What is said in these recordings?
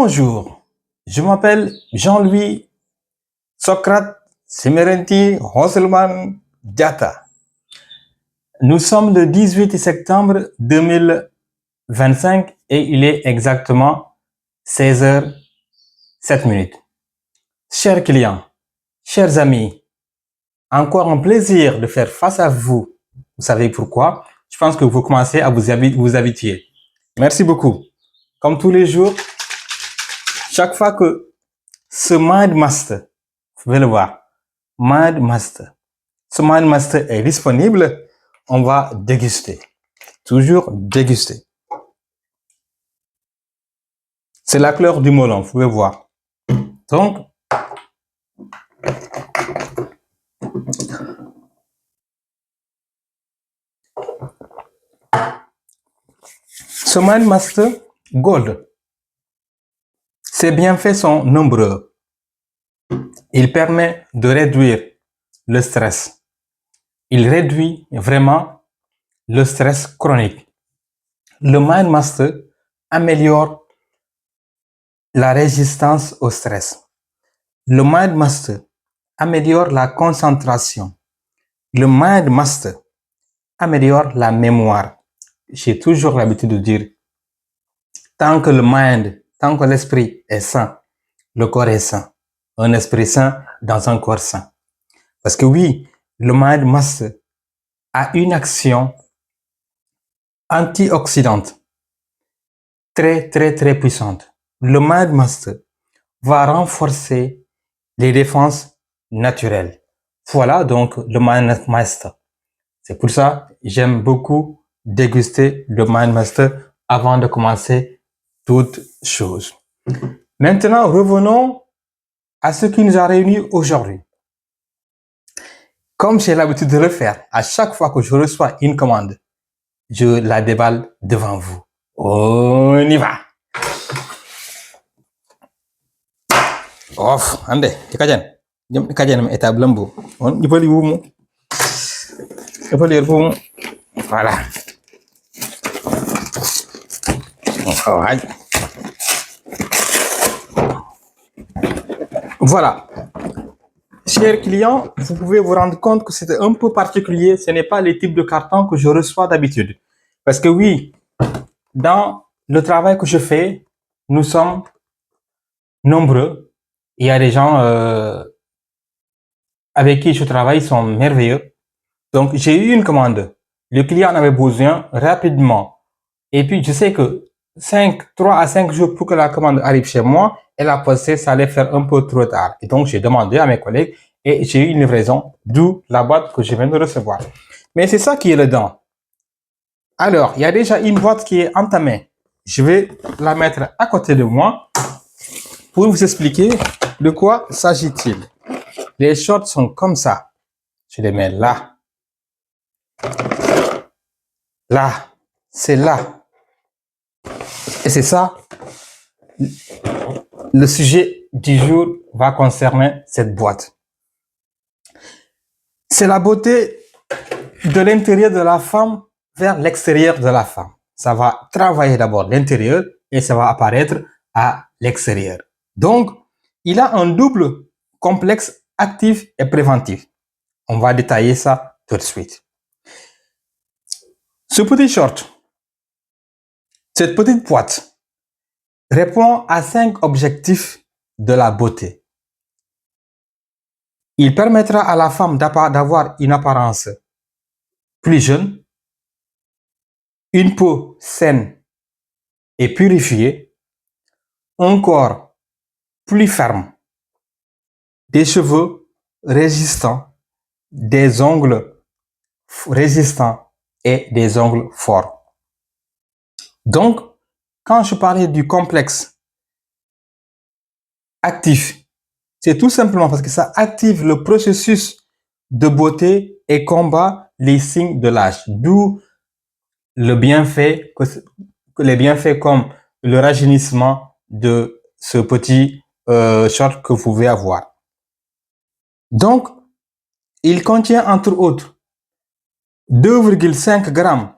Bonjour, je m'appelle Jean-Louis Socrate Semerenti Hosselman Diatta. Nous sommes le 18 septembre 2025 et il est exactement 16h07. Chers clients, chers amis, encore un plaisir de faire face à vous. Vous savez pourquoi? Je pense que vous commencez à vous habituer. Merci beaucoup. Comme tous les jours, chaque fois que ce Mind Master, vous pouvez le voir, Mind Master, ce Mind Master est disponible, on va déguster. Toujours déguster. C'est la couleur du melon, vous pouvez voir. Donc, ce Mind Master Gold, ses bienfaits sont nombreux. Il permet de réduire le stress. Il réduit vraiment le stress chronique. Le Mind Master améliore la résistance au stress. Le Mind Master améliore la concentration. Le Mind Master améliore la mémoire. J'ai toujours l'habitude de dire, tant que le mind, tant que l'esprit est sain, le corps est sain. Un esprit sain dans un corps sain. Parce que oui, le Mind Master a une action antioxydante très puissante. Le Mind Master va renforcer les défenses naturelles. Voilà donc le Mind Master. C'est pour ça que j'aime beaucoup déguster le Mind Master avant de commencer toute chose. Maintenant, revenons à ce qui nous a réunis aujourd'hui. Comme j'ai l'habitude de le faire, à chaque fois que je reçois une commande, je la déballe devant vous. On y va. Off, ande, kajan. Jom kajan état blambo. On y peut lire voilà. Voilà. Chers clients, vous pouvez vous rendre compte que c'est un peu particulier. Ce n'est pas le type de carton que je reçois d'habitude. Parce que oui, dans le travail que je fais, nous sommes nombreux. Il y a des gens avec qui je travaille, ils sont merveilleux. Donc, j'ai eu une commande. Le client en avait besoin rapidement. Et puis, je sais que 3 à 5 jours pour que la commande arrive chez moi, et la poste, ça allait faire un peu trop tard. Et donc, j'ai demandé à mes collègues et j'ai eu une livraison, d'où la boîte que je viens de recevoir. Mais c'est ça qui est dedans. Alors, il y a déjà une boîte qui est entamée. Je vais la mettre à côté de moi pour vous expliquer de quoi s'agit-il. Les shorts sont comme ça. Je les mets là. Là. C'est là. Et c'est ça. Le sujet du jour va concerner cette boîte. C'est la beauté de l'intérieur de la femme vers l'extérieur de la femme. Ça va travailler d'abord l'intérieur et ça va apparaître à l'extérieur. Donc, il a un double complexe actif et préventif. On va détailler ça tout de suite. Ce petit short, cette petite boîte, répond à 5 objectifs de la beauté. Il permettra à la femme d'avoir une apparence plus jeune, une peau saine et purifiée, un corps plus ferme, des cheveux résistants, des ongles résistants et des ongles forts. Donc, quand je parlais du complexe actif, c'est tout simplement parce que ça active le processus de beauté et combat les signes de l'âge. D'où le bienfait, les bienfaits comme le rajeunissement de ce petit short que vous pouvez avoir. Donc, il contient entre autres 2,5 grammes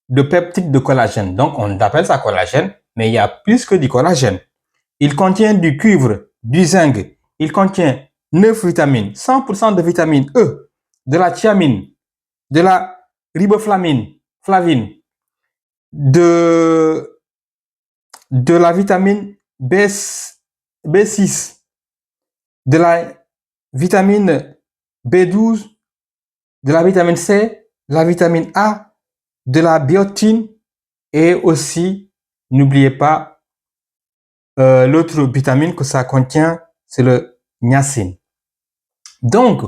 de peptides de collagène. Donc, on appelle ça collagène, mais il y a plus que du collagène. Il contient du cuivre, du zinc. Il contient 9 vitamines, 100% de vitamine E, de la thiamine, de la riboflavine, de la vitamine B6, de la vitamine B12, de la vitamine C, la vitamine A, de la biotine et aussi, n'oubliez pas, l'autre vitamine que ça contient, c'est le niacine. Donc,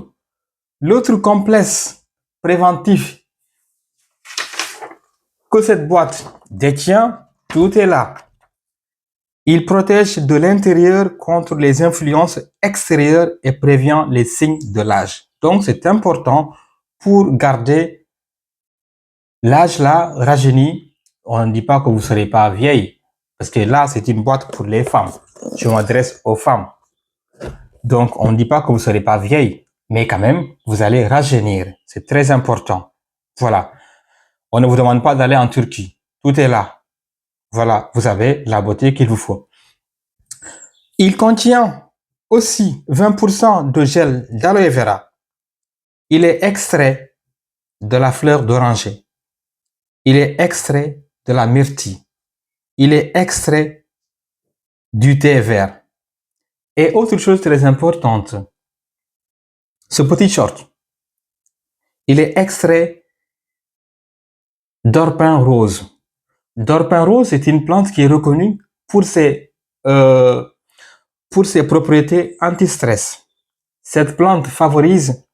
l'autre complexe préventif que cette boîte détient, tout est là. Il protège de l'intérieur contre les influences extérieures et prévient les signes de l'âge. Donc, c'est important pour garder l'âge là rajeuni. On ne dit pas que vous ne serez pas vieille, parce que là, c'est une boîte pour les femmes. Je m'adresse aux femmes. Donc, on ne dit pas que vous ne serez pas vieille, mais quand même, vous allez rajeunir. C'est très important. Voilà. On ne vous demande pas d'aller en Turquie. Tout est là. Voilà, vous avez la beauté qu'il vous faut. Il contient aussi 20% de gel d'aloe vera. Il est extrait de la fleur d'oranger. Il est extrait de la myrtille. Il est extrait du thé vert. Et autre chose très importante, ce petit short, il est extrait d'orpin rose. D'orpin rose est une plante qui est reconnue pour ses propriétés anti-stress. Cette plante favorise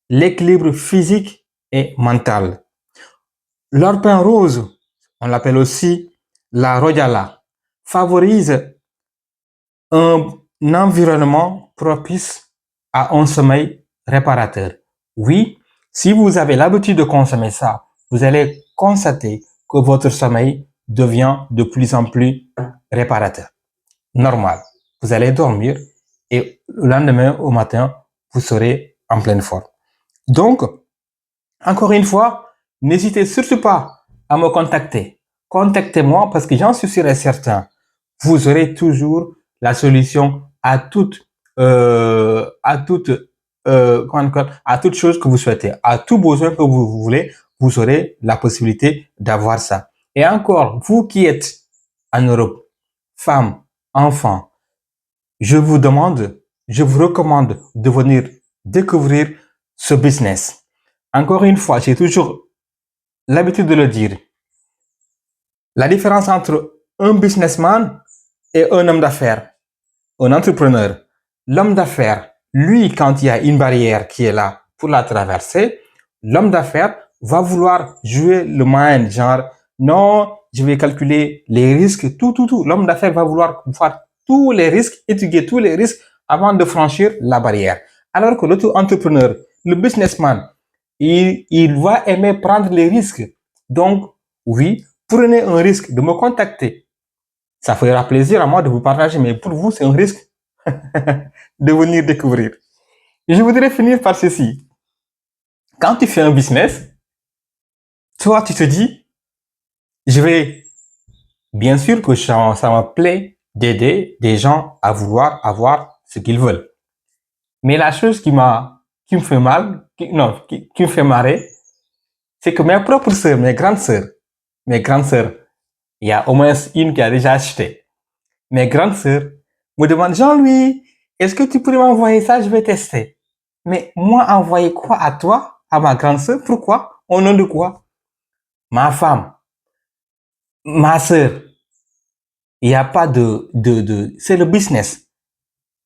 l'équilibre physique et mental. L'orpin rose, on l'appelle aussi la rhodiola, favorise un environnement propice à un sommeil réparateur. Oui, si vous avez l'habitude de consommer ça, vous allez constater que votre sommeil devient de plus en plus réparateur. Normal. Vous allez dormir et le lendemain au matin, vous serez en pleine forme. Donc, encore une fois, n'hésitez surtout pas à me contacter. Contactez-moi parce que j'en suis sûr et certain, vous aurez toujours la solution à toute chose que vous souhaitez, à tout besoin que vous voulez, vous aurez la possibilité d'avoir ça. Et encore, vous qui êtes en Europe, femmes, enfants, je vous recommande de venir découvrir ce business. Encore une fois, j'ai toujours l'habitude de le dire. La différence entre un businessman et un homme d'affaires, un entrepreneur. L'homme d'affaires, lui, quand il y a une barrière qui est là pour la traverser, l'homme d'affaires va vouloir jouer le mind, genre, non, je vais calculer les risques, tout. L'homme d'affaires va vouloir voir tous les risques, étudier tous les risques avant de franchir la barrière. Alors que l'autre entrepreneur, le businessman, il va aimer prendre les risques. Donc, oui, prenez un risque de me contacter. Ça fera plaisir à moi de vous partager, mais pour vous, c'est un risque de venir découvrir. Je voudrais finir par ceci. Quand tu fais un business, toi, tu te dis, je vais, bien sûr que ça me plaît d'aider des gens à vouloir avoir ce qu'ils veulent. Mais la chose qui me fait mal, qui me fait marrer, c'est que mes propres sœurs, mes grandes sœurs, il y a au moins une qui a déjà acheté. Mes grandes sœurs me demandent, Jean-Louis, est-ce que tu pourrais m'envoyer ça? Je vais tester. Mais moi, envoyer quoi à toi, à ma grande sœur? Pourquoi? Au nom de quoi? Ma femme, ma sœur. Il n'y a pas c'est le business.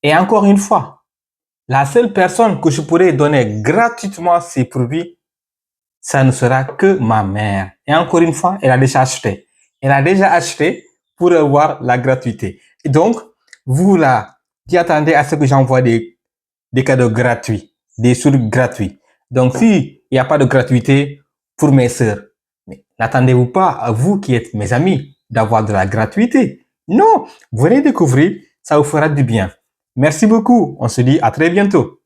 Et encore une fois, la seule personne que je pourrais donner gratuitement ces produits, ça ne sera que ma mère. Et encore une fois, elle a déjà acheté. Elle a déjà acheté pour avoir la gratuité. Et donc, vous là, qui attendez à ce que j'envoie des cadeaux gratuits, des trucs gratuits. Donc, s'il n'y a pas de gratuité pour mes sœurs, n'attendez-vous pas à vous qui êtes mes amis d'avoir de la gratuité. Non, venez découvrir, ça vous fera du bien. Merci beaucoup. On se dit à très bientôt.